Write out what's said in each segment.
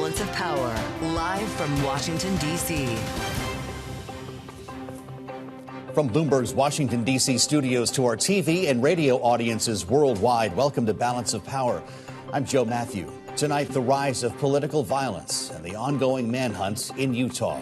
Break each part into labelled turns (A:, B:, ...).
A: Balance of Power, live from Washington, D.C.
B: From Bloomberg's Washington, D.C. studios to our TV and radio audiences worldwide, welcome to Balance of Power. I'm Joe Matthew. Tonight, the rise of political violence and the ongoing manhunt in Utah.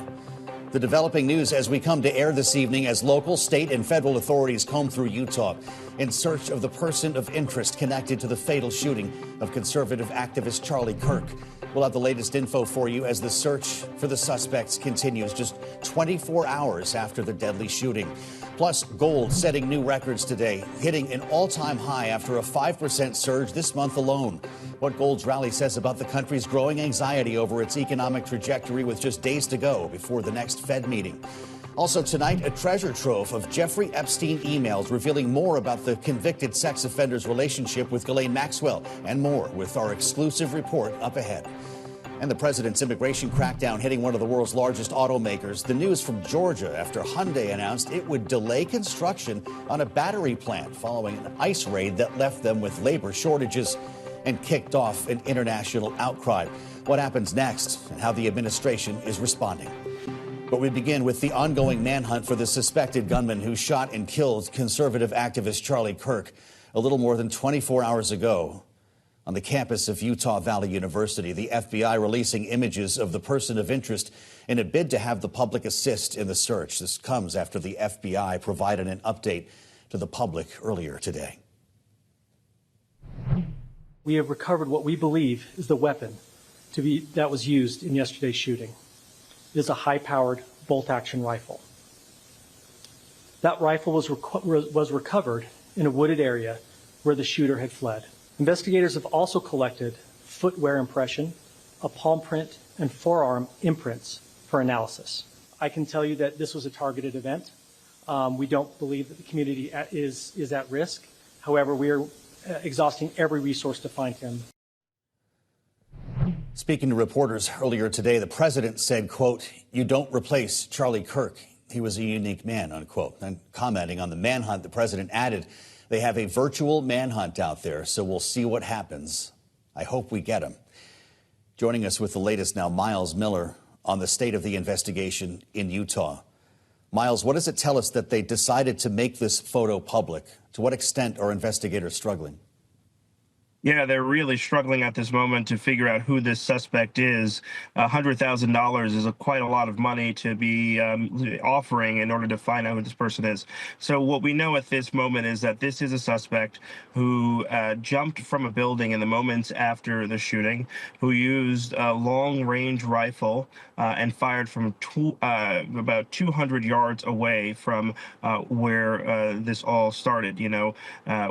B: The developing news as we come to air this evening as local, state, and federal authorities comb through Utah in search of the person of interest connected to the fatal shooting of conservative activist Charlie Kirk. We'll have the latest info for you as the search for the suspects continues just 24 hours after the deadly shooting. Plus, gold setting new records today, hitting an all-time high after a 5% surge this month alone. What gold's rally says about the country's growing anxiety over its economic trajectory with just days to go before the next Fed meeting. Also tonight, a treasure trove of Jeffrey Epstein emails revealing more about the convicted sex offender's relationship with Ghislaine Maxwell and more with our exclusive report up ahead. And the president's immigration crackdown hitting one of the world's largest automakers. The news from Georgia after Hyundai announced it would delay construction on a battery plant following an ICE raid that left them with labor shortages and kicked off an international outcry. What happens next and how the administration is responding. But we begin with the ongoing manhunt for the suspected gunman who shot and killed conservative activist Charlie Kirk a little more than 24 hours ago on the campus of Utah Valley University. The FBI releasing images of the person of interest in a bid to have the public assist in the search. This comes after the FBI provided an update to the public earlier today.
C: We have recovered what we believe is the weapon that was used in yesterday's shooting. It is a high-powered bolt-action rifle. That rifle was recovered in a wooded area where the shooter had fled. Investigators have also collected footwear impression, a palm print, and forearm imprints for analysis. I can tell you that this was a targeted event. We don't believe that the community is at risk. However, we are exhausting every resource to find him.
B: Speaking to reporters earlier today, the president said, quote, "You don't replace Charlie Kirk. He was a unique man," unquote. And commenting on the manhunt, the president added, "They have a virtual manhunt out there, so we'll see what happens. I hope we get him." Joining us with the latest now, Miles Miller on the state of the investigation in Utah. Miles, what does it tell us that they decided to make this photo public? To what extent are investigators struggling?
D: Yeah, they're really struggling at this moment to figure out who this suspect is. $100,000 is quite a lot of money to be offering in order to find out who this person is. So what we know at this moment is that this is a suspect who jumped from a building in the moments after the shooting, who used a long-range rifle and fired from about 200 yards away from where this all started. You know,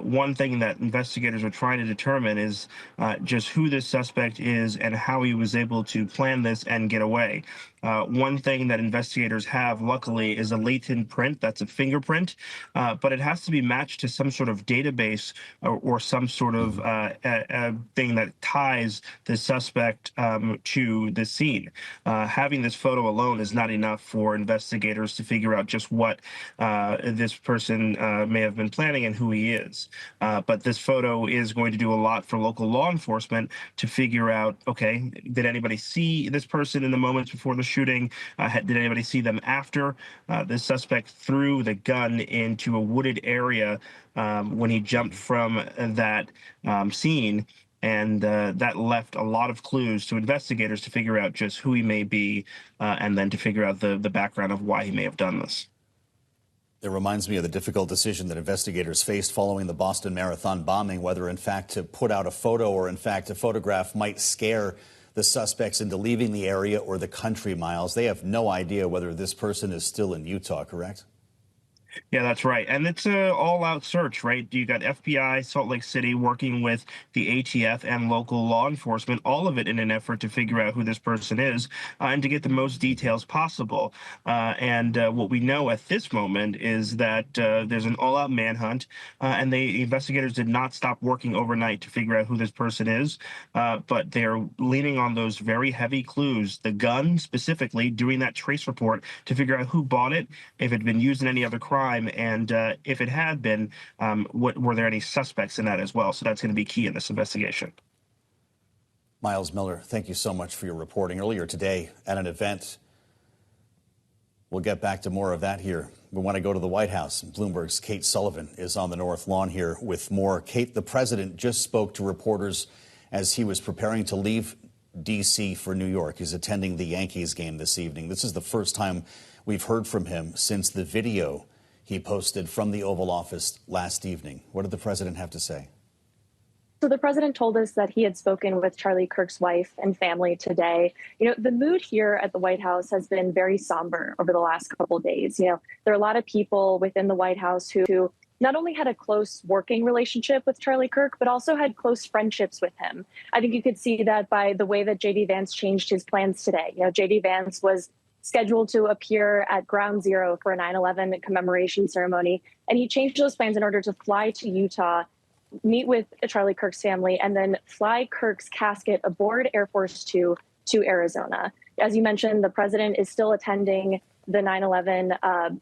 D: one thing that investigators are trying to determine is just who this suspect is and how he was able to plan this and get away. One thing that investigators have, luckily, is a latent print. That's a fingerprint, but it has to be matched to some sort of database or some sort of thing that ties the suspect to the scene. Having this photo alone is not enough for investigators to figure out just what this person may have been planning and who he is. But this photo is going to do a lot for local law enforcement to figure out, okay, did anybody see this person in the moments before the shooting? Did anybody see them after? The suspect threw the gun into a wooded area when he jumped from that scene, and that left a lot of clues to investigators to figure out just who he may be and then to figure out the background of why he may have done this.
B: It reminds me of the difficult decision that investigators faced following the Boston Marathon bombing, whether in fact to put out a photo or in fact a photograph might scare the suspects into leaving the area or the country. Miles, they have no idea whether this person is still in Utah, correct?
D: Yeah, that's right. And it's an all-out search, right? You got FBI, Salt Lake City working with the ATF and local law enforcement, all of it in an effort to figure out who this person is and to get the most details possible. And what we know at this moment is that there's an all-out manhunt, and the investigators did not stop working overnight to figure out who this person is, but they're leaning on those very heavy clues, the gun specifically, doing that trace report to figure out who bought it, if it had been used in any other crime, and if it had been, were there any suspects in that as well? So that's going to be key in this investigation.
B: Miles Miller, thank you so much for your reporting. Earlier today at an event, we'll get back to more of that here. We want to go to the White House. Bloomberg's Kate Sullivan is on the North Lawn here with more. Kate, the president just spoke to reporters as he was preparing to leave D.C. for New York. He's attending the Yankees game this evening. This is the first time we've heard from him since the video he posted from the Oval Office last evening. What did the president have to say?
E: So the president told us that he had spoken with Charlie Kirk's wife and family today. You know, the mood here at the White House has been very somber over the last couple of days. You know, there are a lot of people within the White House who not only had a close working relationship with Charlie Kirk, but also had close friendships with him. I think you could see that by the way that J.D. Vance changed his plans today. You know, J.D. Vance was scheduled to appear at Ground Zero for a 9/11 commemoration ceremony, and he changed those plans in order to fly to Utah, meet with Charlie Kirk's family, and then fly Kirk's casket aboard Air Force Two to Arizona. As you mentioned, the president is still attending the 9/11,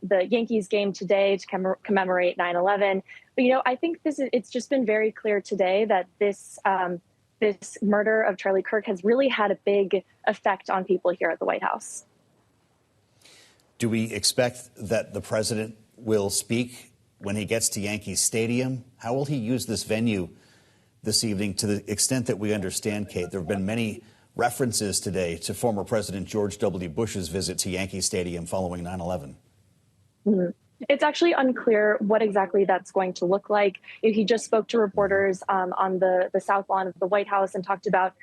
E: the Yankees game today to commemorate 9/11. But, you know, I think it's just been very clear today that this murder of Charlie Kirk has really had a big effect on people here at the White House.
B: Do we expect that the president will speak when he gets to Yankee Stadium? How will he use this venue this evening? To the extent that we understand, Kate, there have been many references today to former President George W. Bush's visit to Yankee Stadium following 9/11.
E: Mm-hmm. It's actually unclear what exactly that's going to look like. He just spoke to reporters on the South Lawn of the White House and talked about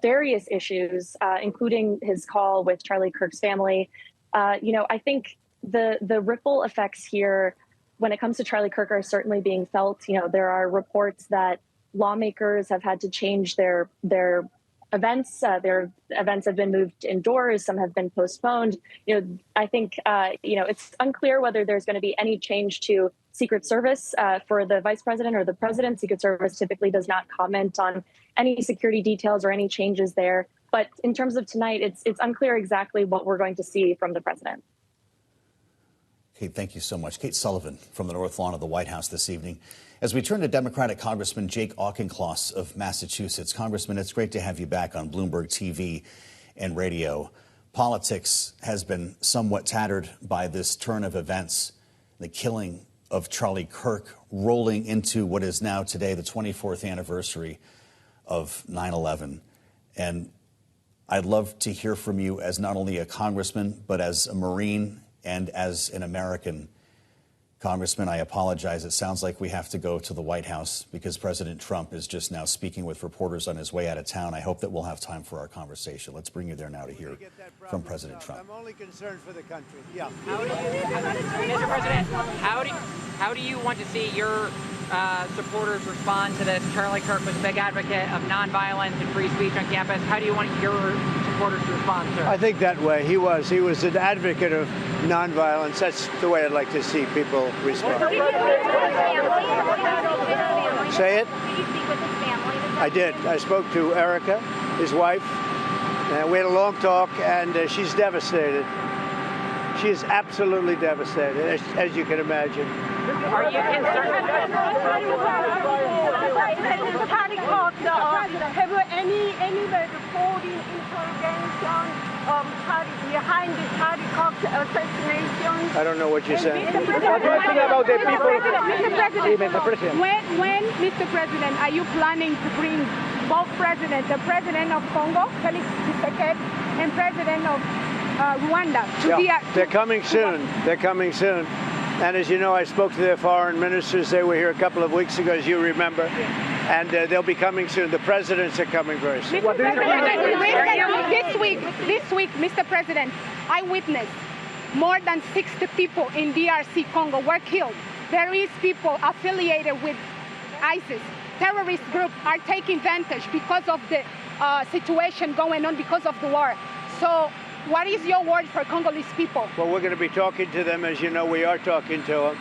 E: various issues, including his call with Charlie Kirk's family. You know, I think the ripple effects here when it comes to Charlie Kirk are certainly being felt. You know, there are reports that lawmakers have had to change their events. Their events have been moved indoors. Some have been postponed. You know, I think, you know, it's unclear whether there's going to be any change to Secret Service for the vice president or the president. Secret Service typically does not comment on any security details or any changes there. But in terms of tonight, it's unclear exactly what we're going to see from the president.
B: Kate, thank you so much. Kate Sullivan from the North Lawn of the White House this evening. As we turn to Democratic Congressman Jake Auchincloss of Massachusetts. Congressman, it's great to have you back on Bloomberg TV and radio. Politics has been somewhat tattered by this turn of events, the killing of Charlie Kirk, rolling into what is now today the 24th anniversary of 9/11. And I'd love to hear from you as not only a congressman, but as a Marine and as an American. Congressman, I apologize. It sounds like we have to go to the White House because President Trump is just now speaking with reporters on his way out of town. I hope that we'll have time for our conversation. Let's bring you there now to hear from President Trump.
F: I'm only concerned for the country. Yeah.
G: Mr. President, how do you want to see your supporters respond to this? Charlie Kirk was a big advocate of nonviolence and free speech on campus. How do you want your supporters to respond, sir?
F: I think that way. He was an advocate of nonviolence. That's the way I'd like to see people respond. Say it?
H: Did you speak with his family?
F: I did. I spoke to Erica, his wife, and we had a long talk, and she's devastated. She is absolutely devastated, as you can imagine.
G: Are you concerned?
H: Have anybody reporting interrogation behind the Charlie Kirk assassination?
F: I don't know what you're saying.
H: Mr. President, when, Mr. President, are you planning to bring both presidents, the president of Congo, Felix Tshisekedi, and president of Rwanda?
F: They're coming soon. They're coming soon. And as you know, I spoke to their foreign ministers. They were here a couple of weeks ago, as you remember. And they'll be coming soon. The presidents are coming very soon.
H: This week, Mr. President, I witnessed more than 60 people in DRC Congo were killed. There is people affiliated with ISIS. Terrorist groups are taking advantage because of the situation going on because of the war. So what is your word for Congolese people?
F: Well, we're going to be talking to them. As you know, we are talking to them.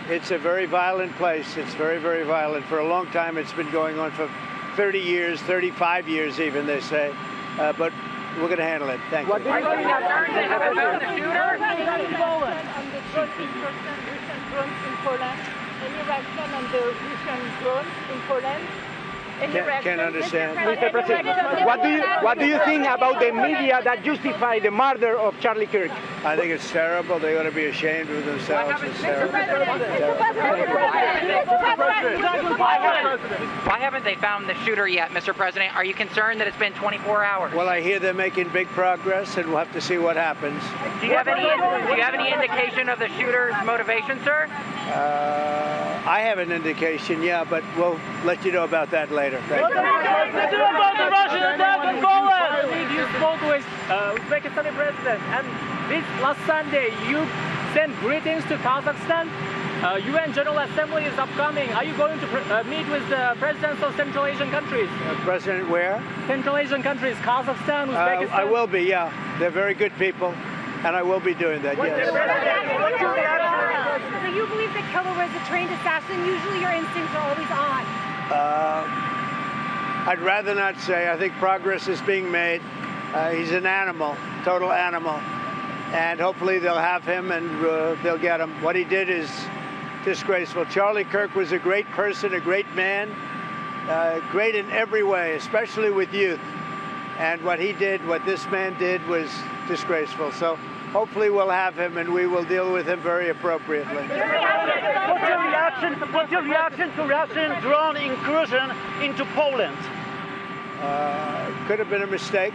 F: It's a very violent place. It's very, very violent. For a long time, it's been going on for 30 years, 35 years even, they say. But we're going to handle it. Thank you.
G: Are you concerned about the shooter?
H: Any reaction on the Russian drones in Poland?
F: Can't understand.
I: Mr. President, what do you think about the media that justify the murder of Charlie Kirk?
F: I think it's terrible. They ought to be ashamed of themselves. It's terrible.
G: Why haven't they found the shooter yet, Mr. President? Are you concerned that it's been 24 hours?
F: Well, I hear they're making big progress, and we'll have to see what happens.
G: Do you have any indication of the shooter's motivation, sir?
F: I have an indication, yeah, but we'll let you know about that later. Thank you.
I: About the Russian attack on Poland. You spoke with Uzbekistani president, and this last Sunday you sent greetings to Kazakhstan. UN General Assembly is upcoming. Are you going to meet with the presidents of Central Asian countries?
F: President where?
I: Central Asian countries, Kazakhstan, Uzbekistan.
F: I will be, yeah. They're very good people, and I will be doing that, yes.
H: So you believe the killer was a trained assassin? Usually your instincts are always on.
F: I'd rather not say. I think progress is being made. He's an animal, total animal. And hopefully they'll have him and they'll get him. What he did is disgraceful. Charlie Kirk was a great person, a great man, great in every way, especially with youth. And what he did, what this man did, was disgraceful. So hopefully we'll have him and we will deal with him very appropriately.
I: What's your reaction to Russian drone incursion into Poland?
F: Could have been a mistake.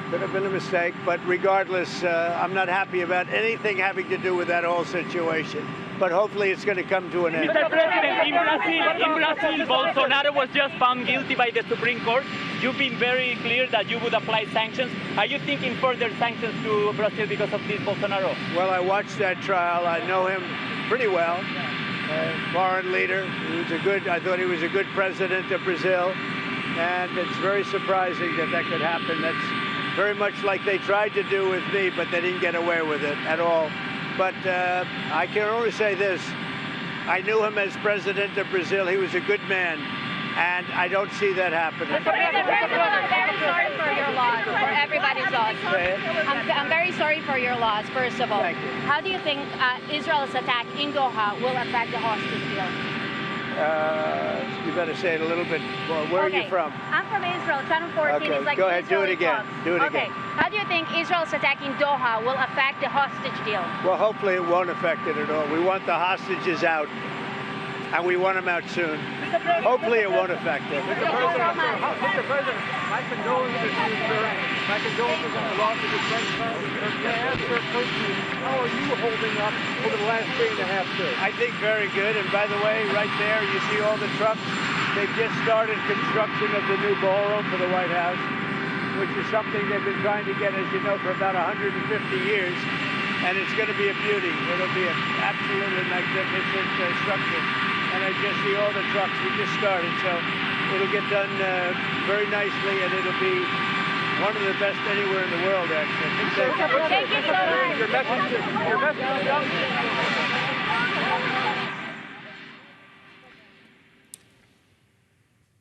F: Could have been a mistake, but regardless, I'm not happy about anything having to do with that whole situation. But hopefully it's going to come to an end.
I: Mr. President, in Brazil, Bolsonaro was just found guilty by the Supreme Court. You've been very clear that you would apply sanctions. Are you thinking further sanctions to Brazil because of this Bolsonaro?
F: Well, I watched that trial. I know him pretty well. Foreign leader. I thought he was a good president of Brazil. And it's very surprising that that could happen. That's very much like they tried to do with me, but they didn't get away with it at all. But I can only say this. I knew him as president of Brazil. He was a good man, and I don't see that happening.
J: I'm very sorry for your loss, for everybody's loss. I'm very sorry for your loss, first of all.
F: Thank you.
J: How do you think Israel's attack in Doha will affect the hostage deal?
F: You better say it a little bit more. Where are you from?
J: I'm from Israel. Channel 14
F: Okay,
J: is like
F: go ahead, do it again. Do it
J: again. How do you think Israel's attack in Doha will affect the hostage deal?
F: Well, hopefully it won't affect it at all. We want the hostages out, and we want them out soon. Hopefully it won't affect it.
I: Mr. President, my condolences to you, sir. My condolences on the loss of your friend, Charlie Kirk. Can I ask her personally, how are you holding up over the last 3.5 days?
F: I think very good. And by the way, right there, you see all the trucks. They've just started construction of the new ballroom for the White House, which is something they've been trying to get, as you know, for about 150 years. And it's going to be a beauty. It'll be an absolutely magnificent structure. And I just see all the trucks. We just started, so it'll get done very nicely, and it'll be one of the best anywhere in the world, actually.
J: Thank you so much.
I: Your message.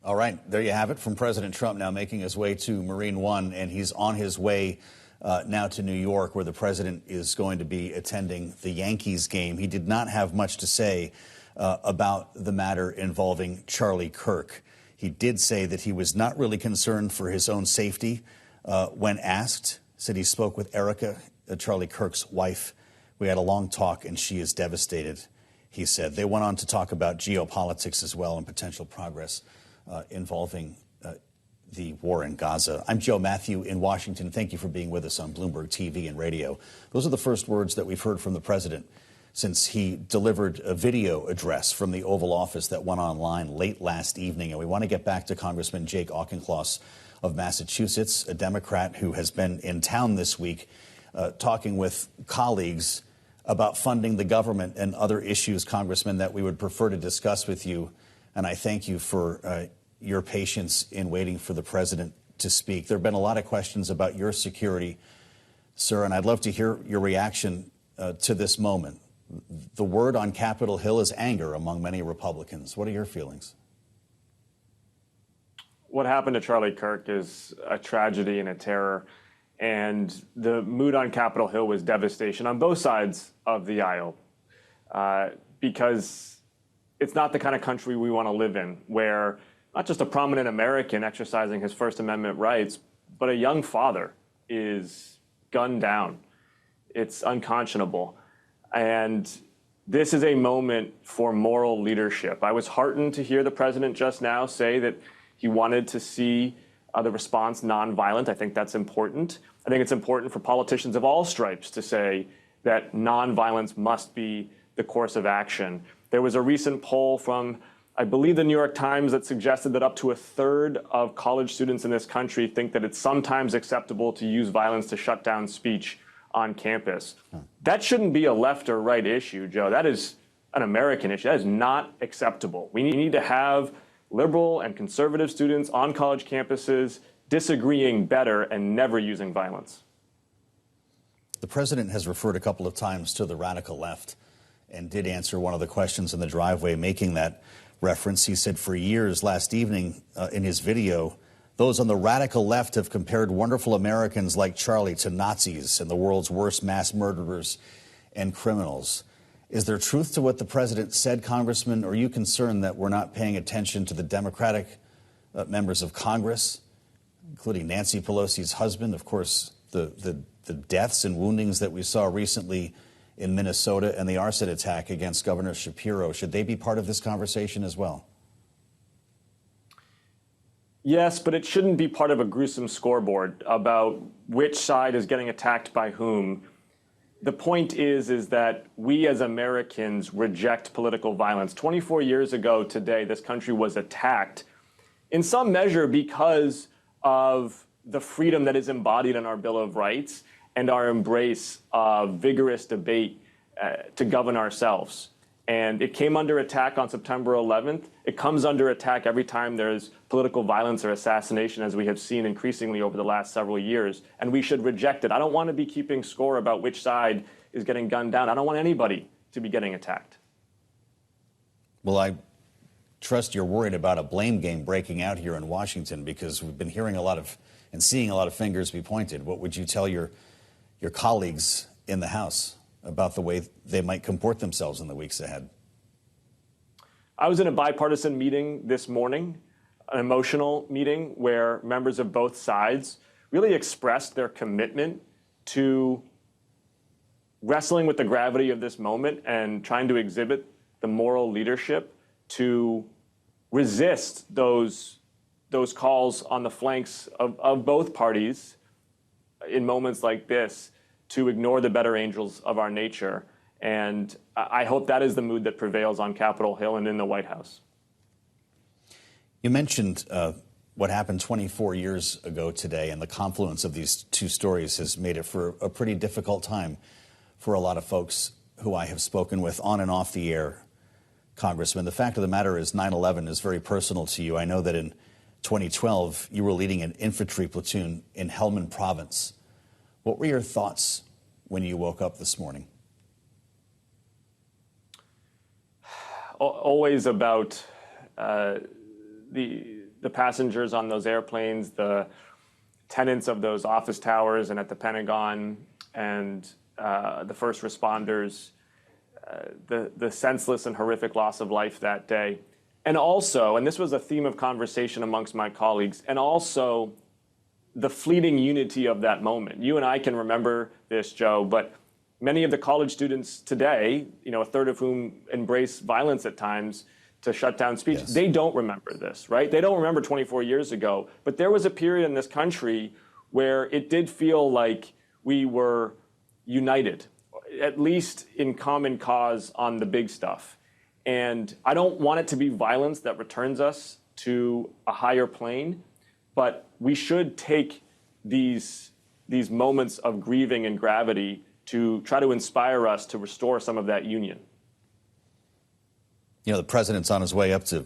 B: All right, there you have it from President Trump now making his way to Marine One, and he's on his way now to New York, where the president is going to be attending the Yankees game. He did not have much to say about the matter involving Charlie Kirk. He did say that he was not really concerned for his own safety when asked. Said he spoke with Erica, Charlie Kirk's wife. We had a long talk, and she is devastated, he said. They went on to talk about geopolitics as well and potential progress involving the war in Gaza. I'm Joe Matthew in Washington. Thank you for being with us on Bloomberg TV and radio. Those are the first words that we've heard from the president since he delivered a video address from the Oval Office that went online late last evening. And we want to get back to Congressman Jake Auchincloss of Massachusetts, a Democrat who has been in town this week talking with colleagues about funding the government and other issues, Congressman, that we would prefer to discuss with you. And I thank you for your patience in waiting for the president to speak. There have been a lot of questions about your security, sir, and I'd love to hear your reaction to this moment. The word on Capitol Hill is anger among many Republicans. What are your feelings?
K: What happened to Charlie Kirk is a tragedy and a terror, and the mood on Capitol Hill was devastation on both sides of the aisle, because it's not the kind of country we want to live in, where not just a prominent American exercising his First Amendment rights, but a young father is gunned down. It's unconscionable. And this is a moment for moral leadership. I was heartened to hear the president just now say that he wanted to see the response nonviolent. I think that's important. I think it's important for politicians of all stripes to say that nonviolence must be the course of action. There was a recent poll from, I believe, the New York Times that suggested that up to a third of college students in this country think that it's sometimes acceptable to use violence to shut down speech on campus. That shouldn't be a left or right issue, Joe. That is an American issue. That is not acceptable. We need to have liberal and conservative students on college campuses disagreeing better and never using violence.
B: The president has referred a couple of times to the radical left and did answer one of the questions in the driveway making that reference. He said for years last evening in his video, those on the radical left have compared wonderful Americans like Charlie to Nazis and the world's worst mass murderers and criminals. Is there truth to what the president said, Congressman? Or are you concerned that we're not paying attention to the Democratic members of Congress, including Nancy Pelosi's husband, of course, the deaths and woundings that we saw recently in Minnesota and the arson attack against Governor Shapiro? Should they be part of this conversation as well?
K: Yes, but it shouldn't be part of a gruesome scoreboard about which side is getting attacked by whom. The point is that we as Americans reject political violence. 24 years ago today, this country was attacked in some measure because of the freedom that is embodied in our Bill of Rights and our embrace of vigorous debate to govern ourselves. And it came under attack on September 11th. It comes under attack every time there's political violence or assassination, as we have seen increasingly over the last several years. And we should reject it. I don't want to be keeping score about which side is getting gunned down. I don't want anybody to be getting attacked.
B: Well, I trust you're worried about a blame game breaking out here in Washington, because we've been hearing a lot of and seeing a lot of fingers be pointed. What would you tell your colleagues in the House about the way they might comport themselves in the weeks ahead?
K: I was in a bipartisan meeting this morning, an emotional meeting where members of both sides really expressed their commitment to wrestling with the gravity of this moment and trying to exhibit the moral leadership to resist those calls on the flanks of both parties in moments like this to ignore the better angels of our nature. And I hope that is the mood that prevails on Capitol Hill and in the White House.
B: You mentioned what happened 24 years ago today, and the confluence of these two stories has made it for a pretty difficult time for a lot of folks who I have spoken with on and off the air, Congressman. The fact of the matter is 9/11 is very personal to you. I know that in 2012, you were leading an infantry platoon in Helmand Province. What were your thoughts when you woke up this morning?
K: Always about the passengers on those airplanes, the tenants of those office towers and at the Pentagon, and the first responders, the senseless and horrific loss of life that day. And also, and this was a theme of conversation amongst my colleagues, and also the fleeting unity of that moment. You and I can remember this, Joe, but many of the college students today, a third of whom embrace violence at times to shut down speech, yes, they don't remember this, right? They don't remember 24 years ago. But there was a period in this country where it did feel like we were united, at least in common cause on the big stuff. And I don't want it to be violence that returns us to a higher plane, but we should take these moments of grieving and gravity to try to inspire us to restore some of that union.
B: The president's on his way up to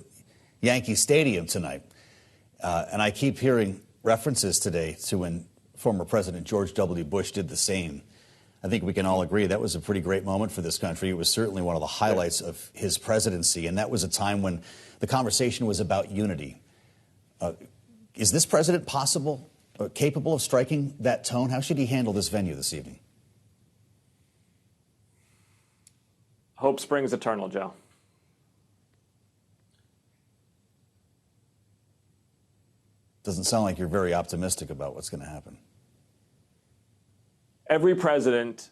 B: Yankee Stadium tonight. And I keep hearing references today to when former President George W. Bush did the same. I think we can all agree that was a pretty great moment for this country. It was certainly one of the highlights of his presidency. And that was a time when the conversation was about unity. Is this president capable of striking that tone? How should he handle this venue this evening?
K: Hope springs eternal, Joe.
B: Doesn't sound like you're very optimistic about what's going to happen.
K: Every president,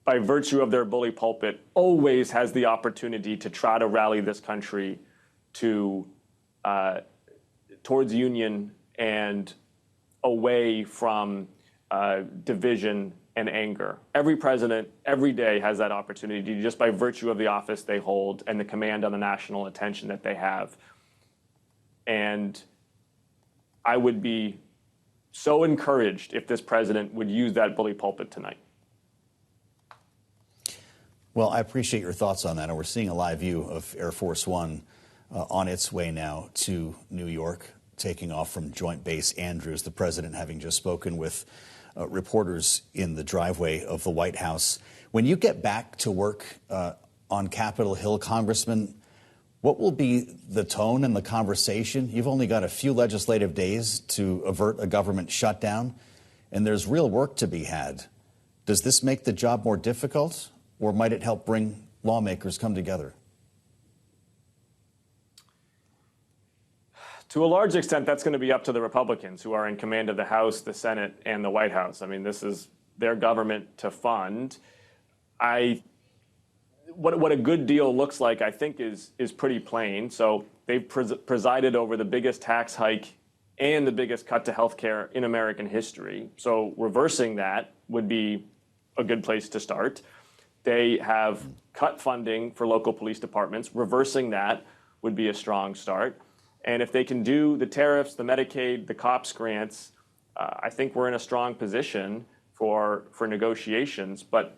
K: by virtue of their bully pulpit, always has the opportunity to try to rally this country to towards union and away from division and anger. Every president, every day, has that opportunity just by virtue of the office they hold and the command on the national attention that they have. And I would be so encouraged if this president would use that bully pulpit tonight.
B: Well, I appreciate your thoughts on that. And we're seeing a live view of Air Force One on its way now to New York, taking off from Joint Base Andrews, the president having just spoken with reporters in the driveway of the White House. When you get back to work on Capitol Hill, Congressman, what will be the tone and the conversation? You've only got a few legislative days to avert a government shutdown, and there's real work to be had. Does this make the job more difficult, or might it help bring lawmakers come together?
K: To a large extent, that's going to be up to the Republicans who are in command of the House, the Senate, and the White House. I mean, this is their government to fund. What a good deal looks like, I think, is pretty plain. So they've presided over the biggest tax hike and the biggest cut to health care in American history. So reversing that would be a good place to start. They have cut funding for local police departments. Reversing that would be a strong start. And if they can do the tariffs, the Medicaid, the COPS grants, I think we're in a strong position for negotiations. But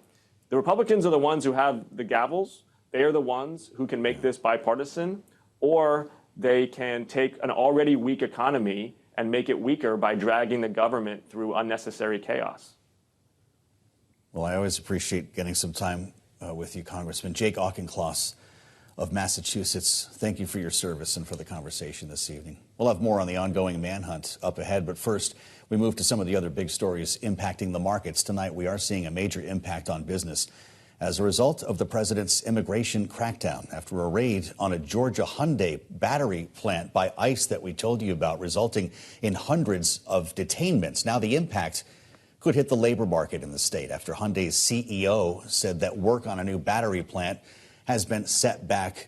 K: the Republicans are the ones who have the gavels. They are the ones who can make this bipartisan, or they can take an already weak economy and make it weaker by dragging the government through unnecessary chaos.
B: Well, I always appreciate getting some time with you, Congressman. Jake Auchincloss of Massachusetts, thank you for your service and for the conversation this evening. We'll have more on the ongoing manhunt up ahead, but first, we move to some of the other big stories impacting the markets. Tonight, we are seeing a major impact on business as a result of the president's immigration crackdown after a raid on a Georgia Hyundai battery plant by ICE that we told you about, resulting in hundreds of detainments. Now, the impact could hit the labor market in the state after Hyundai's CEO said that work on a new battery plant has been set back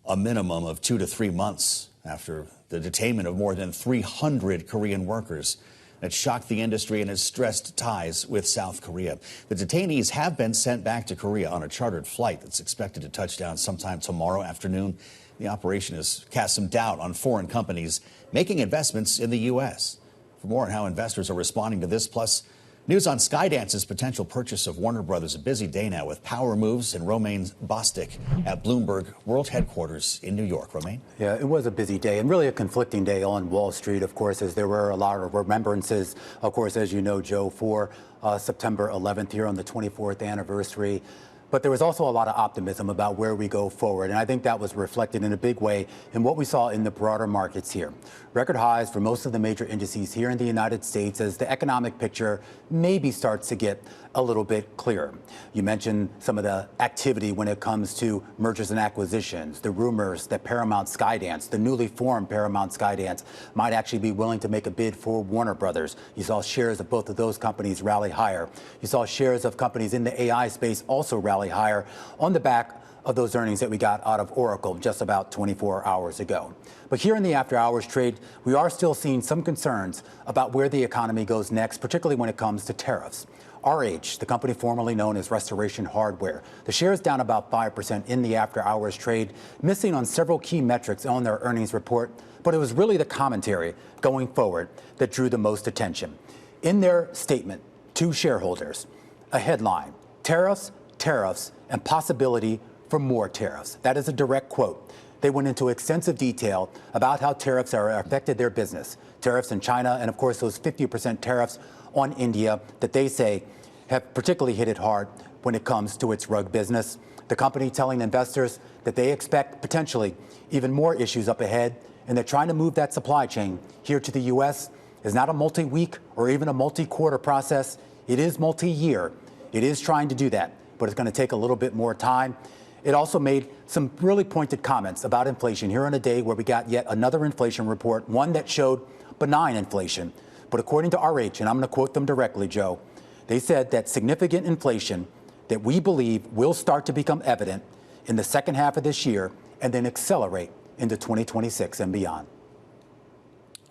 B: a minimum of 2 to 3 months after the detainment of more than 300 Korean workers that shocked the industry and has stressed ties with South Korea. The detainees have been sent back to Korea on a chartered flight that's expected to touch down sometime tomorrow afternoon. The operation has cast some doubt on foreign companies making investments in the U.S. For more on how investors are responding to this, plus news on Skydance's potential purchase of Warner Brothers. A busy day now with power moves and Romain Bostic at Bloomberg World Headquarters in New York. Romain?
L: Yeah, it was a busy day and really a conflicting day on Wall Street, of course, as there were a lot of remembrances, of course, as you know, Joe, for September 11th here on the 24th anniversary. But there was also a lot of optimism about where we go forward. And I think that was reflected in a big way in what we saw in the broader markets here. Record highs for most of the major indices here in the United States as the economic picture maybe starts to get a little bit clearer. You mentioned some of the activity when it comes to mergers and acquisitions, the rumors that Paramount Skydance, the newly formed Paramount Skydance, might actually be willing to make a bid for Warner Brothers. You saw shares of both of those companies rally higher. You saw shares of companies in the AI space also rally higher on the back of those earnings that we got out of Oracle just about 24 hours ago. But here in the after hours trade, we are still seeing some concerns about where the economy goes next, particularly when it comes to tariffs. RH, the company formerly known as Restoration Hardware, the shares down about 5% in the after hours trade, missing on several key metrics on their earnings report. But it was really the commentary going forward that drew the most attention. In their statement to shareholders, a headline: tariffs, tariffs, and possibility for more tariffs. That is a direct quote. They went into extensive detail about how tariffs are affected their business. Tariffs in China, and of course those 50% tariffs on India that they say have particularly hit it hard when it comes to its rug business. The company telling investors that they expect potentially even more issues up ahead, and they're trying to move that supply chain here to the U.S. is not a multi-week or even a multi-quarter process. It is multi-year. It is trying to do that, but it's going to take a little bit more time. It also made some really pointed comments about inflation here on a day where we got yet another inflation report, one that showed benign inflation. But according to RH, and I'm going to quote them directly, Joe, they said that significant inflation that we believe will start to become evident in the second half of this year and then accelerate into 2026 and beyond.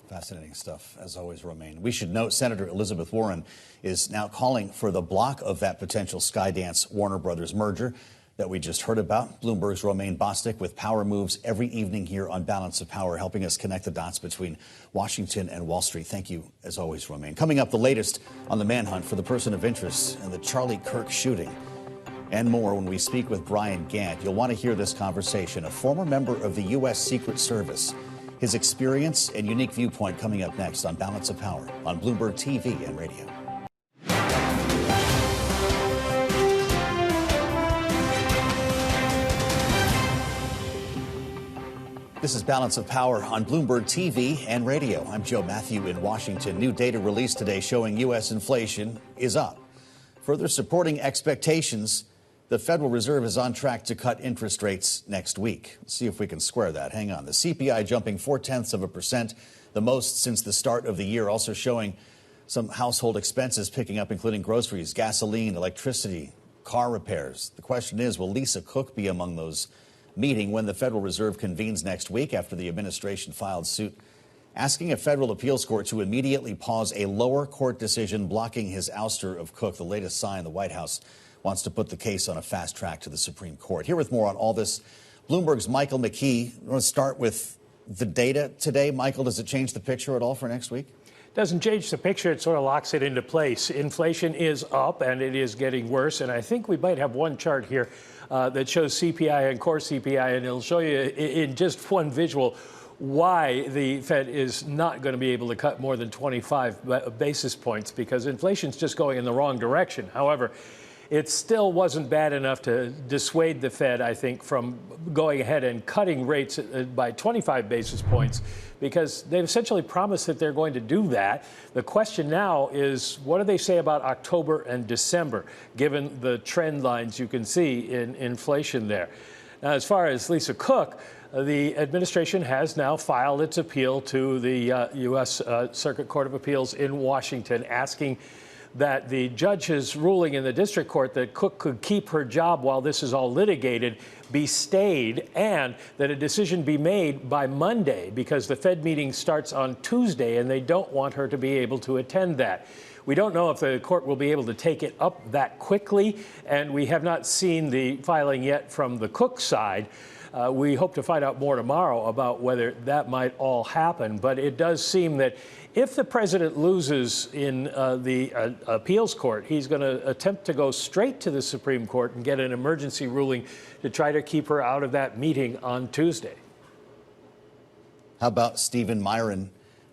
B: Fascinating stuff, as always, Romaine. We should note Senator Elizabeth Warren is now calling for the block of that potential Skydance-Warner Brothers merger that we just heard about. Bloomberg's Romaine Bostick with Power Moves every evening here on Balance of Power, helping us connect the dots between Washington and Wall Street. Thank you, as always, Romaine. Coming up, the latest on the manhunt for the person of interest and the Charlie Kirk shooting. And more when we speak with Brian Grant. You'll want to hear this conversation, a former member of the U.S. Secret Service. His experience and unique viewpoint coming up next on Balance of Power on Bloomberg TV and radio. This is Balance of Power on Bloomberg TV and radio. I'm Joe Matthew in Washington. New data released today showing U.S. inflation is up. Further supporting expectations, the Federal Reserve is on track to cut interest rates next week. Let's see if we can square that. Hang on. The CPI jumping 0.4%, the most since the start of the year, also showing some household expenses picking up, including groceries, gasoline, electricity, car repairs. The question is, will Lisa Cook be among those meeting when the Federal Reserve convenes next week after the administration filed suit asking a federal appeals court to immediately pause a lower court decision blocking his ouster of Cook? The latest sign the White House wants to put the case on a fast track to the Supreme Court. Here with more on all this, Bloomberg's Michael McKee. I want to start with the data today. Michael, does it change the picture at all for next week?
M: Doesn't change the picture. It sort of locks it into place. Inflation is up and it is getting worse. And I think we might have one chart here that shows CPI and core CPI, and it'll show you in just one visual why the Fed is not going to be able to cut more than 25 basis points, because inflation's just going in the wrong direction. However, it still wasn't bad enough to dissuade the Fed, I think, from going ahead and cutting rates by 25 basis points, because they've essentially promised that they're going to do that. The question now is, what do they say about October and December, given the trend lines you can see in inflation there? Now, as far as Lisa Cook, the administration has now filed its appeal to the U.S. Circuit Court of Appeals in Washington, asking that the judge's ruling in the district court that Cook could keep her job while this is all litigated be stayed, and that a decision be made by Monday, because the Fed meeting starts on Tuesday and they don't want her to be able to attend that. We don't know if the court will be able to take it up that quickly, and we have not seen the filing yet from the Cook side. We hope to find out more tomorrow about whether that might all happen. But it does seem that if the president loses in the appeals court, he's going to attempt to go straight to the Supreme Court and get an emergency ruling to try to keep her out of that meeting on Tuesday.
B: How about Stephen Myron?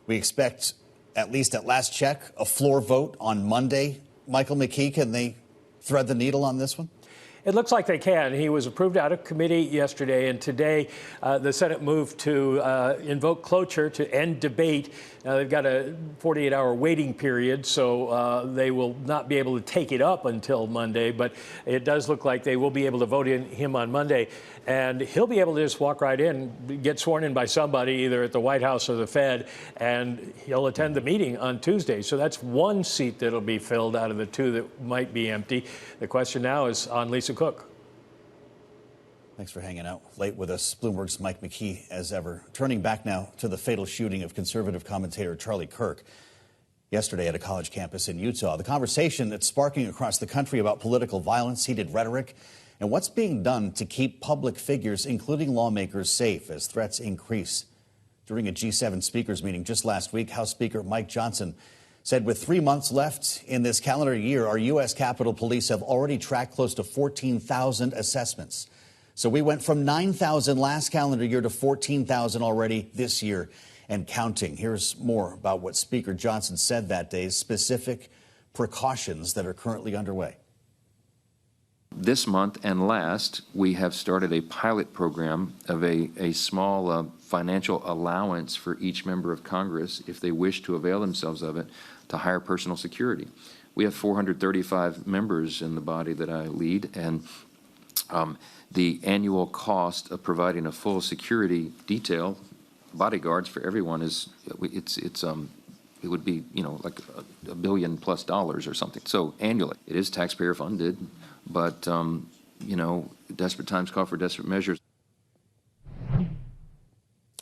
B: We expect, at least at last check, a floor vote on Monday. Michael McKee, can they thread the needle on this one?
M: It looks like they can. He was approved out of committee yesterday, and today the Senate moved to invoke cloture to end debate. Now, they've got a 48-hour waiting period, so they will not be able to take it up until Monday, but it does look like they will be able to vote in him on Monday, and he'll be able to just walk right in, get sworn in by somebody, either at the White House or the Fed, and he'll attend the meeting on Tuesday. So that's one seat that'll be filled out of the two that might be empty. The question now is on Lisa Cook.
B: Thanks for hanging out late with us. Bloomberg's Mike McKee, as ever. Turning back now to the fatal shooting of conservative commentator Charlie Kirk yesterday at a college campus in Utah. The conversation that's sparking across the country about political violence, heated rhetoric, and what's being done to keep public figures, including lawmakers, safe as threats increase. During a G7 speakers meeting just last week, House Speaker Mike Johnson said with 3 months left in this calendar year, our U.S. Capitol Police have already tracked close to 14,000 assessments. So we went from 9,000 last calendar year to 14,000 already this year and counting. Here's more about what Speaker Johnson said that day, specific precautions that are currently underway.
N: This month and last, we have started a pilot program of a small financial allowance for each member of Congress, if they wish to avail themselves of it, to hire personal security. We have 435 members in the body that I lead, and the annual cost of providing a full security detail bodyguards for everyone is, it would be, like $1 billion+ or something. So annually, it is taxpayer funded, but, desperate times call for desperate measures.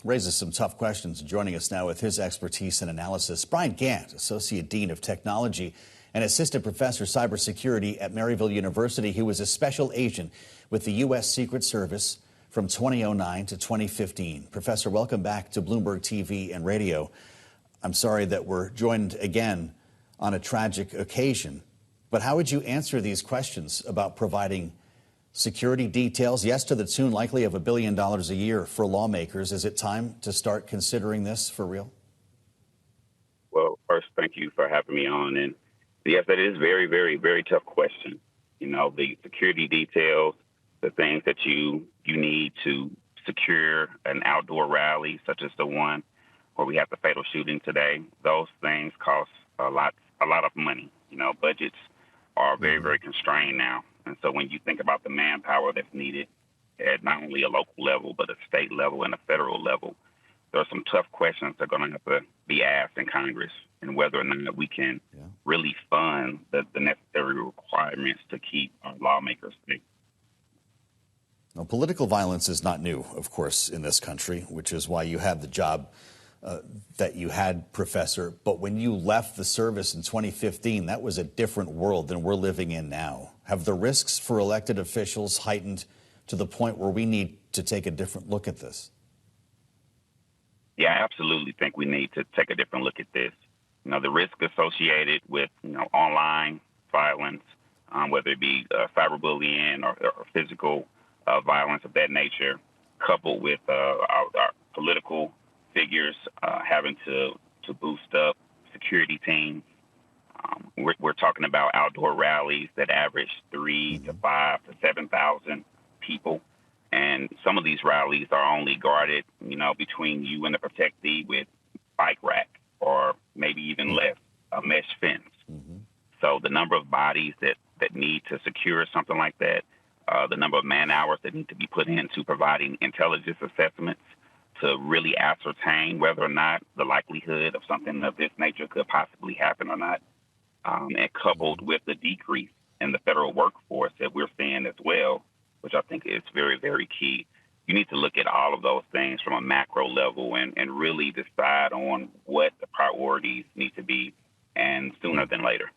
B: Raises some tough questions. Joining us now with his expertise and analysis, Brian Grant, Associate Dean of Technology and Assistant Professor Cybersecurity at Maryville University. He was a special agent with the U.S. Secret Service from 2009 to 2015. Professor, welcome back to Bloomberg TV and Radio. I'm sorry that we're joined again on a tragic occasion, but how would you answer these questions about providing security details, yes, to the tune likely of $1 billion a year for lawmakers? Is it time to start considering this for real?
O: Well, first, thank you for having me on. And yes, that is very, very, very tough question. The security details, the things that you need to secure an outdoor rally, such as the one where we have the fatal shooting today, those things cost a lot of money. Budgets are very, very constrained now. And so when you think about the manpower that's needed at not only a local level, but a state level and a federal level, there are some tough questions that are going to have to be asked in Congress, and whether or not we can really fund the necessary requirements to keep our lawmakers safe.
B: Now, political violence is not new, of course, in this country, which is why you had the job that you had, Professor. But when you left the service in 2015, that was a different world than we're living in now. Have the risks for elected officials heightened to the point where we need to take a different look at this?
O: Yeah, I absolutely think we need to take a different look at this. The risk associated with, online violence, whether it be cyberbullying or physical violence of that nature, coupled with our political figures having to boost up security teams. We're talking about outdoor rallies that average 3,000 to 5,000 to 7,000 people. And some of these rallies are only guarded, between you and the protectee with bike rack or maybe even less, a mesh fence. So the number of bodies that need to secure something like that, the number of man hours that need to be put into providing intelligence assessments to really ascertain whether or not the likelihood of something of this nature could possibly happen or not, and coupled with the decrease in the federal workforce that we're seeing as well, which I think is very, very key. You need to look at all of those things from a macro level and really decide on what the priorities need to be, and sooner than later.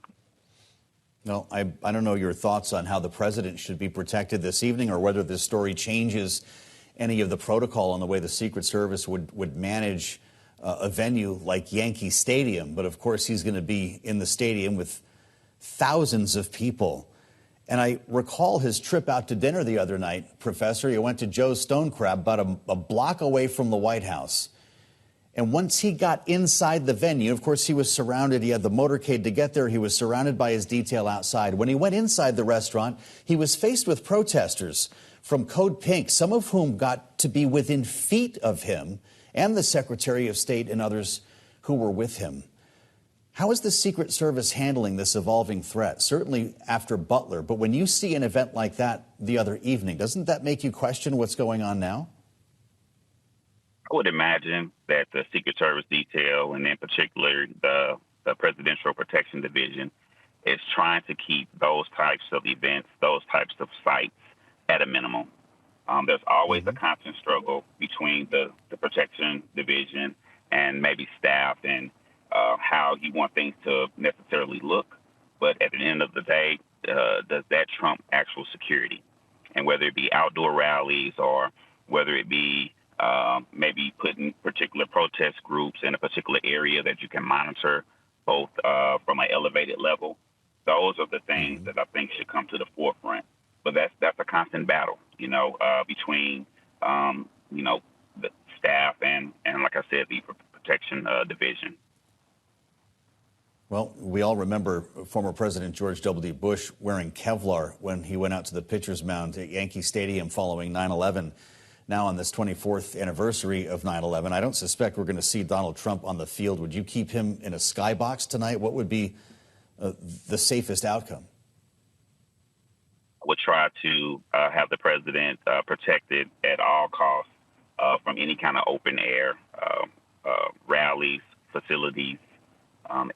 B: No, I don't know your thoughts on how the president should be protected this evening, or whether this story changes any of the protocol on the way the Secret Service would manage a venue like Yankee Stadium. But of course, he's going to be in the stadium with thousands of people. And I recall his trip out to dinner the other night, Professor. He went to Joe's Stone Crab, about a block away from the White House. And once he got inside the venue, of course, he was surrounded. He had the motorcade to get there. He was surrounded by his detail outside. When he went inside the restaurant, he was faced with protesters from Code Pink, some of whom got to be within feet of him and the Secretary of State and others who were with him. How is the Secret Service handling this evolving threat? Certainly after Butler, but when you see an event like that the other evening, doesn't that make you question what's going on now?
O: I would imagine that the Secret Service detail, and in particular the Presidential Protection Division, is trying to keep those types of events, those types of sites at a minimum. There's always a constant struggle between the Protection Division and maybe staff and how you want things to necessarily look. But at the end of the day, does that trump actual security? And whether it be outdoor rallies or whether it be maybe putting particular protest groups in a particular area that you can monitor both from an elevated level, those are the things that I think should come to the forefront. But that's a constant battle, between, the staff and like I said, the Protection Division.
B: Well, we all remember former President George W. Bush wearing Kevlar when he went out to the pitcher's mound at Yankee Stadium following 9/11. Now on this 24th anniversary of 9/11, I don't suspect we're going to see Donald Trump on the field. Would you keep him in a skybox tonight? What would be the safest outcome?
O: I would try to have the president protected at all costs from any kind of open air rallies, facilities,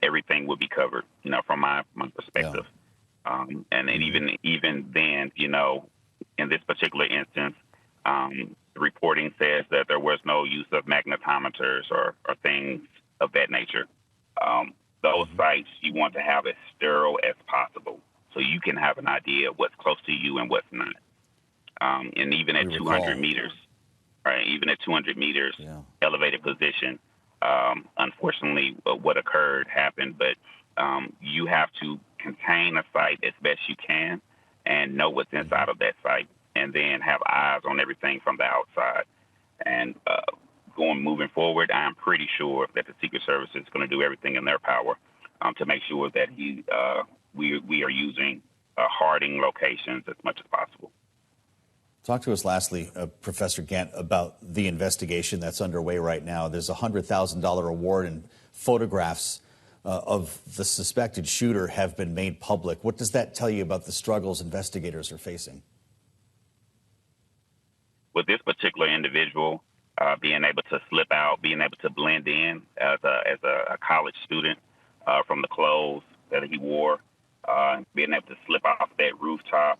O: everything would be covered, from my perspective. Yeah. And even then, in this particular instance, the reporting says that there was no use of magnetometers or things of that nature. Those sites you want to have as sterile as possible so you can have an idea of what's close to you and what's not. And even at 200 meters, right? Even at 200 meters, elevated position, unfortunately, what occurred happened. But you have to contain a site as best you can and know what's inside of that site, and then have eyes on everything from the outside. And moving forward, I am pretty sure that the Secret Service is going to do everything in their power to make sure that we are using hardening locations as much as possible.
B: Talk to us lastly, Professor Gant, about the investigation that's underway right now. There's a $100,000 award, and photographs of the suspected shooter have been made public. What does that tell you about the struggles investigators are facing?
O: With this particular individual, being able to slip out, being able to blend in as a college student from the clothes that he wore, being able to slip off that rooftop,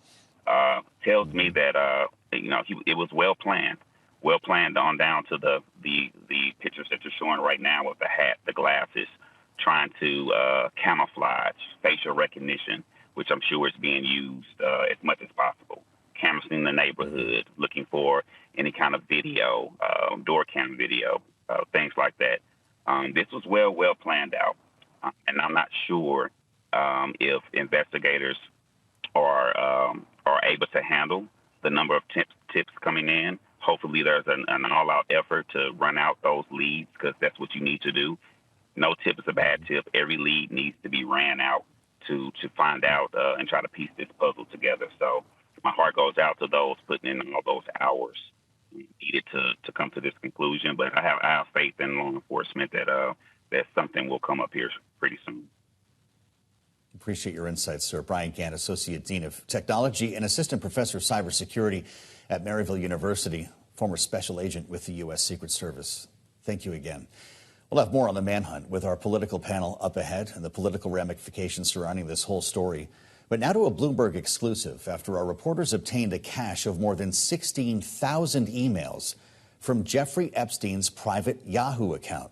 O: tells me that it was well planned on down to the pictures that you're showing right now with the hat, the glasses, trying to camouflage facial recognition, which I'm sure is being used as much as possible. Canvassing the neighborhood, looking for any kind of video, door cam video, things like that. This was well planned out, and I'm not sure if investigators are able to handle the number of tips coming in. Hopefully, there's an all-out effort to run out those leads, because that's what you need to do. No tip is a bad tip. Every lead needs to be ran out to find out and try to piece this puzzle together. So my heart goes out to those putting in all those hours needed to come to this conclusion. But I have faith in law enforcement that something will come up here pretty soon.
B: Appreciate your insights, sir. Brian Grant, Associate Dean of Technology and Assistant Professor of Cybersecurity at Maryville University, former special agent with the U.S. Secret Service. Thank you again. We'll have more on the manhunt with our political panel up ahead and the political ramifications surrounding this whole story. But now to a Bloomberg exclusive after our reporters obtained a cache of more than 16,000 emails from Jeffrey Epstein's private Yahoo account.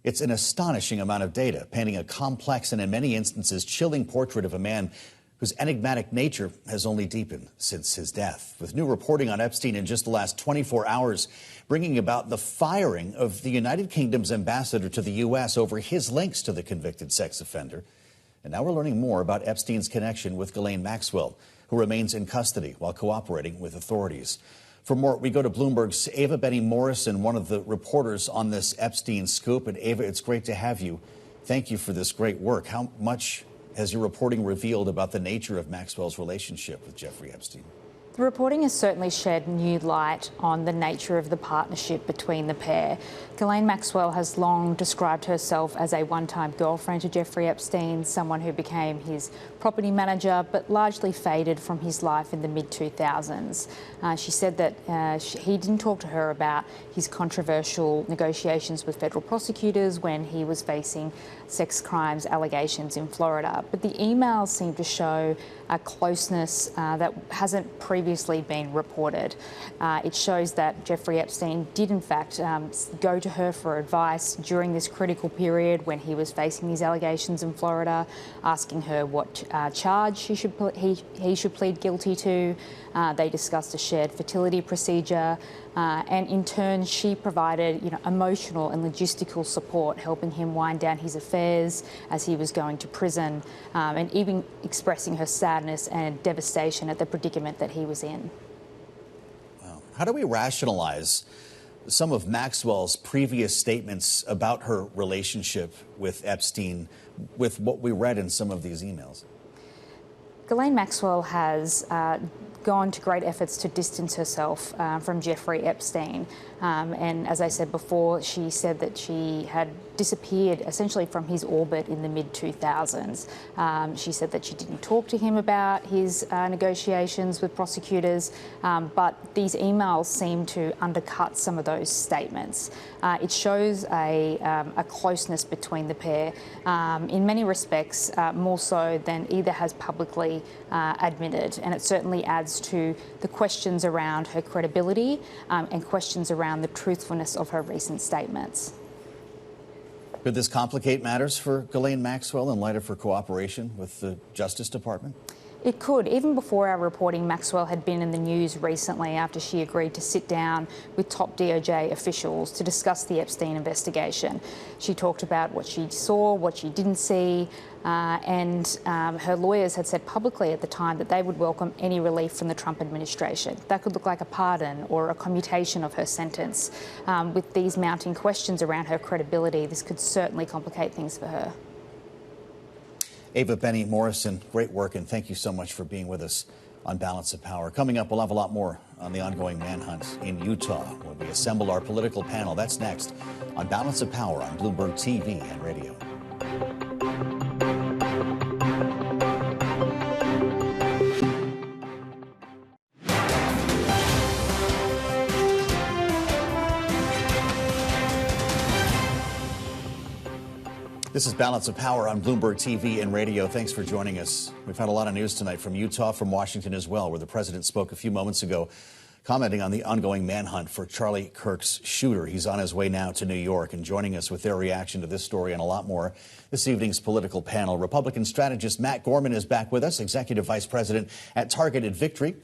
B: It's an astonishing amount of data, painting a complex and in many instances chilling portrait of a man whose enigmatic nature has only deepened since his death. With new reporting on Epstein in just the last 24 hours, bringing about the firing of the United Kingdom's ambassador to the U.S. over his links to the convicted sex offender. And now we're learning more about Epstein's connection with Ghislaine Maxwell, who remains in custody while cooperating with authorities. For more, we go to Bloomberg's Ava Benny-Morrison, one of the reporters on this Epstein scoop. And Ava, it's great to have you. Thank you for this great work. How much has your reporting revealed about the nature of Maxwell's relationship with Jeffrey Epstein?
P: The reporting has certainly shed new light on the nature of the partnership between the pair. Ghislaine Maxwell has long described herself as a one-time girlfriend to Jeffrey Epstein, someone who became his property manager but largely faded from his life in the mid-2000s. She said that he didn't talk to her about his controversial negotiations with federal prosecutors when he was facing sex crimes allegations in Florida. But the emails seem to show a closeness that hasn't previously been reported. It shows that Jeffrey Epstein did in fact go to her for advice during this critical period when he was facing these allegations in Florida, asking her what charge he should plead guilty to. They discussed a shared fertility procedure, and in turn she provided emotional and logistical support, helping him wind down his affairs as he was going to prison, and even expressing her sadness and devastation at the predicament that he was in.
B: Wow. How do we rationalize some of Maxwell's previous statements about her relationship with Epstein with what we read in some of these emails?
P: Ghislaine Maxwell has gone to great efforts to distance herself from Jeffrey Epstein. And as I said before, she said that she had disappeared essentially from his orbit in the mid-2000s. She said that she didn't talk to him about his negotiations with prosecutors, but these emails seem to undercut some of those statements. It shows a closeness between the pair, in many respects, more so than either has publicly admitted. And it certainly adds to the questions around her credibility and questions around the truthfulness of her recent statements.
B: Could this complicate matters for Ghislaine Maxwell in light of her cooperation with the Justice Department?
P: It could. Even before our reporting, Maxwell had been in the news recently after she agreed to sit down with top DOJ officials to discuss the Epstein investigation. She talked about what she saw, what she didn't see, and her lawyers had said publicly at the time that they would welcome any relief from the Trump administration. That could look like a pardon or a commutation of her sentence. With these mounting questions around her credibility, this could certainly complicate things for her.
B: Ava Benny-Morrison, great work, and thank you so much for being with us on Balance of Power. Coming up, we'll have a lot more on the ongoing manhunt in Utah, where we assemble our political panel. That's next on Balance of Power on Bloomberg TV and radio. This is Balance of Power on Bloomberg TV and radio. Thanks for joining us. We've had a lot of news tonight from Utah, from Washington as well, where the president spoke a few moments ago, commenting on the ongoing manhunt for Charlie Kirk's shooter. He's on his way now to New York, and joining us with their reaction to this story and a lot more, this evening's political panel. Republican strategist Matt Gorman is back with us, executive vice president at Targeted Victory,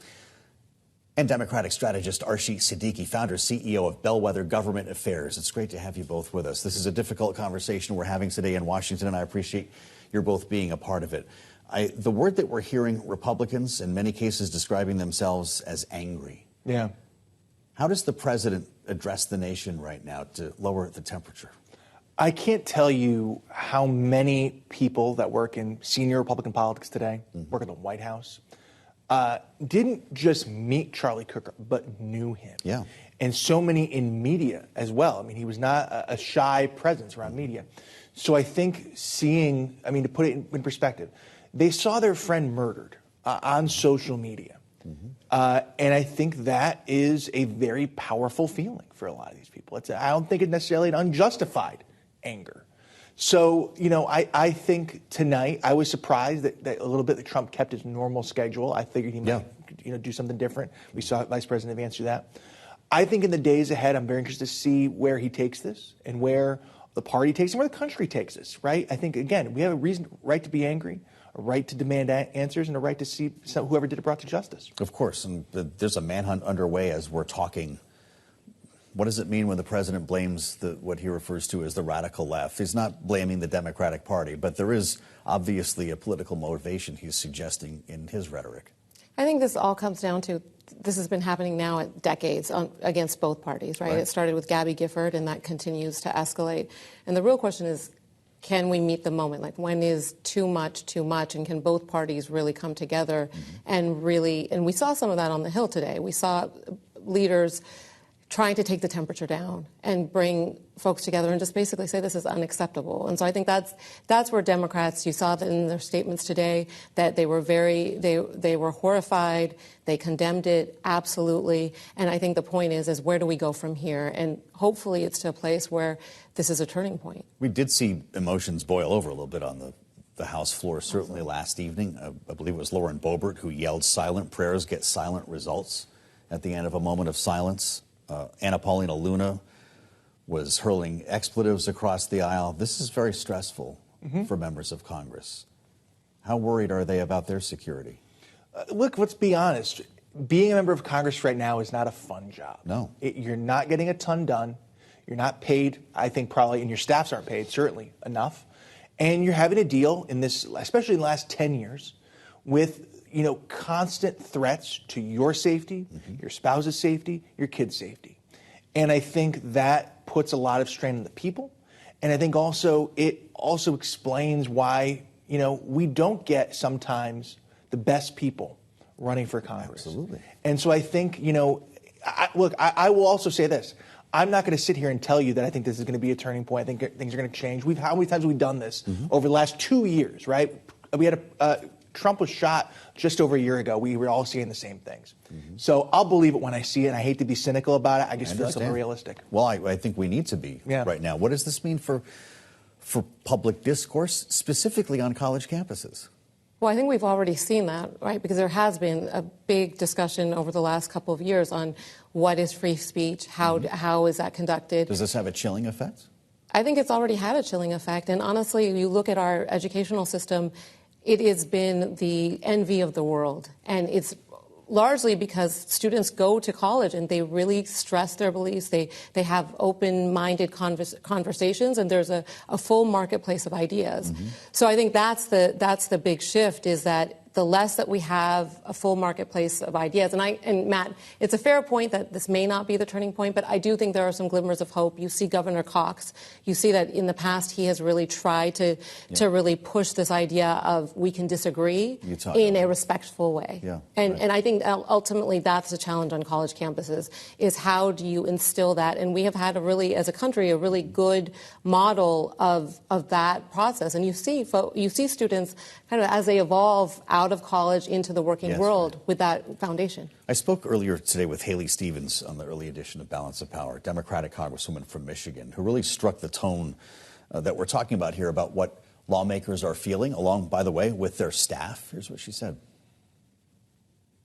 B: and Democratic strategist Arshi Siddiqui, founder, CEO of Bellwether Government Affairs. It's great to have you both with us. This is a difficult conversation we're having today in Washington, and I appreciate your both being a part of it. The word that we're hearing, Republicans, in many cases describing themselves as angry.
Q: Yeah.
B: How does the president address the nation right now to lower the temperature?
Q: I can't tell you how many people that work in senior Republican politics today, work in the White House, didn't just meet Charlie Kirk, but knew him.
B: Yeah.
Q: And so many in media as well. I mean, he was not a shy presence around media. So I think to put it in perspective, they saw their friend murdered on social media. And I think that is a very powerful feeling for a lot of these people. I don't think it's necessarily an unjustified anger. So, I think tonight I was surprised that a little bit that Trump kept his normal schedule. I figured he might, do something different. We saw Vice President Vance do that. I think in the days ahead, I'm very interested to see where he takes this and where the party takes it and where the country takes this, right? I think, again, we have a right to be angry, a right to demand answers, and a right to see whoever did it brought to justice.
B: Of course, and there's a manhunt underway as we're talking. What does it mean when the president blames what he refers to as the radical left? He's not blaming the Democratic Party, but there is obviously a political motivation he's suggesting in his rhetoric.
R: I think this all comes down to this has been happening now at decades against both parties, right? It started with Gabby Gifford, and that continues to escalate. And the real question is, can we meet the moment? Like, when is too much, and can both parties really come together and we saw some of that on the Hill today. We saw leaders trying to take the temperature down and bring folks together and just basically say this is unacceptable. And so I think that's where Democrats, you saw that in their statements today, that they were they were horrified, they condemned it, absolutely. And I think the point is where do we go from here? And hopefully it's to a place where this is a turning point.
B: We did see emotions boil over a little bit on the House floor, certainly last evening. I believe it was Lauren Boebert who yelled, "Silent prayers get silent results," at the end of a moment of silence. Anna Paulina Luna was hurling expletives across the aisle. This is very stressful for members of Congress. How worried are they about their security?
Q: Look, let's be honest. Being a member of Congress right now is not a fun job.
B: No.
Q: You're not getting a ton done. You're not paid, I think probably, and your staffs aren't paid, certainly, enough. And you're having to deal in this, especially in the last 10 years, with constant threats to your safety, your spouse's safety, your kids' safety. And I think that puts a lot of strain on the people. And I think it also explains why, we don't get sometimes the best people running for Congress.
B: Absolutely.
Q: And so I think, I will also say this. I'm not going to sit here and tell you that I think this is going to be a turning point. I think things are going to change. How many times have we done this over the last 2 years, right? We had Trump was shot just over a year ago. We were all seeing the same things. So I'll believe it when I see it. And I hate to be cynical about it. I just feel so realistic.
B: Well, I think we need to be right now. What does this mean for public discourse, specifically on college campuses?
R: Well, I think we've already seen that, right? Because there has been a big discussion over the last couple of years on what is free speech, how is that conducted.
B: Does this have a chilling effect?
R: I think it's already had a chilling effect. And honestly, you look at our educational system, it has been the envy of the world. And it's largely because students go to college and they really stress their beliefs. They have open-minded conversations, and there's a full marketplace of ideas. So I think that's the big shift, is that the less that we have a full marketplace of ideas. And Matt, it's a fair point that this may not be the turning point, but I do think there are some glimmers of hope. You see Governor Cox. You see that in the past he has really tried to really push this idea of we can disagree in a respectful way. And I think ultimately that's the challenge on college campuses, is how do you instill that? And we have had as a country, a really good model of that process. And you see students kind of as they evolve out of college into the working world with that foundation.
B: I spoke earlier today with Haley Stevens on the early edition of Balance of Power, Democratic Congresswoman from Michigan, who really struck the tone that we're talking about here, about what lawmakers are feeling, along, by the way, with their staff. Here's what she said.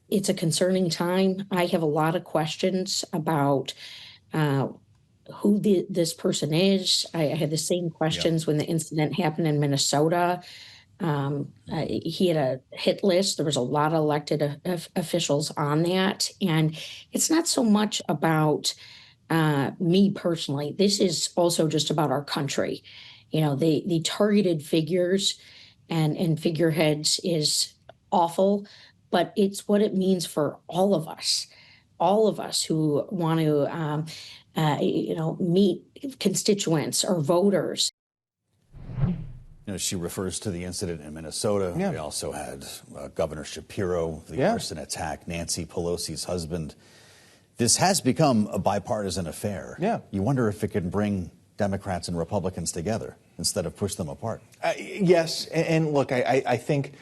S: It's a concerning time. I have a lot of questions about who this person is. I had the same questions when the incident happened in Minnesota. He had a hit list. There was a lot of elected officials on that. And it's not so much about me personally. This is also just about our country. The targeted figures and figureheads is awful, but it's what it means for all of us who want to, meet constituents or voters.
B: She refers to the incident in Minnesota. We also had Governor Shapiro, the arson attack, Nancy Pelosi's husband. This has become a bipartisan affair. You wonder if it can bring Democrats and Republicans together instead of push them apart.
Q: Yes, and look, I think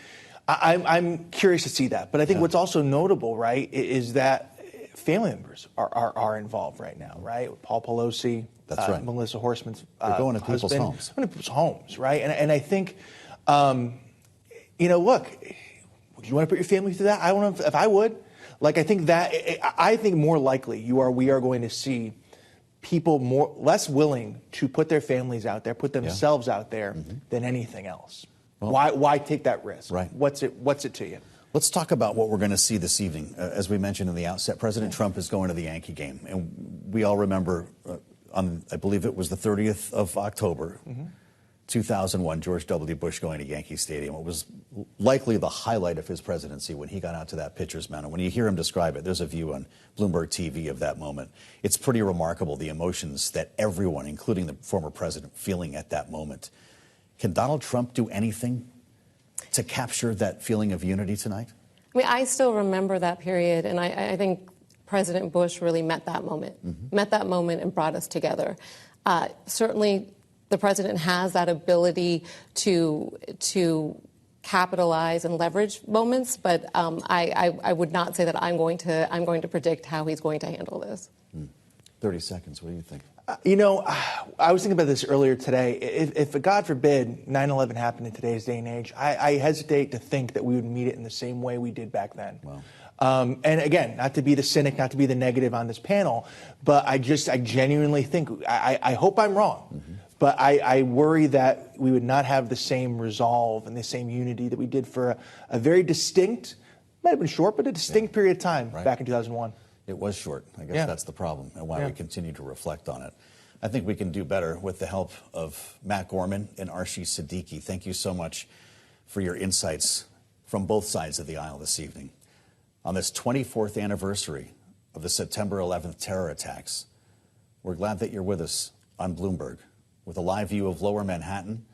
Q: I'm curious to see that. But I think what's also notable, right, is that family members are involved right now, right? Paul Pelosi. That's right. Melissa Horstman's
B: They're going to people's homes.
Q: Going to people's homes, right? And I think, look, would you want to put your family through that? I don't know if I would. Like, I think more likely we are going to see people less willing to put their families out there, put themselves out there than anything else. Well, why take that risk? Right. What's it to you?
B: Let's talk about what we're going to see this evening. As we mentioned in the outset, President Trump is going to the Yankee game, and we all remember. I believe it was the 30th of October, 2001, George W. Bush going to Yankee Stadium. It was likely the highlight of his presidency when he got out to that pitcher's mound. And when you hear him describe it, there's a view on Bloomberg TV of that moment. It's pretty remarkable, the emotions that everyone, including the former president, feeling at that moment. Can Donald Trump do anything to capture that feeling of unity tonight?
R: I mean, I still remember that period, and I think President Bush really met that moment and brought us together. Certainly, the president has that ability to capitalize and leverage moments, but I would not say that I'm going to predict how he's going to handle this.
B: 30 seconds. What do you think?
Q: I was thinking about this earlier today. If God forbid, 9/11 happened in today's day and age, I hesitate to think that we would meet it in the same way we did back then. Wow. And again, not to be the cynic, not to be the negative on this panel, but I genuinely think, I hope I'm wrong, but I worry that we would not have the same resolve and the same unity that we did for a very distinct, might have been short, but a distinct period of time back in 2001.
B: It was short. I guess that's the problem and why we continue to reflect on it. I think we can do better with the help of Matt Gorman and Arshi Siddiqui. Thank you so much for your insights from both sides of the aisle this evening. On this 24th anniversary of the September 11th terror attacks, we're glad that you're with us on Bloomberg with a live view of Lower Manhattan.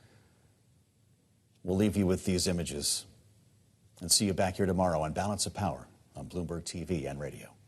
B: We'll leave you with these images and see you back here tomorrow on Balance of Power. on Bloomberg TV and radio.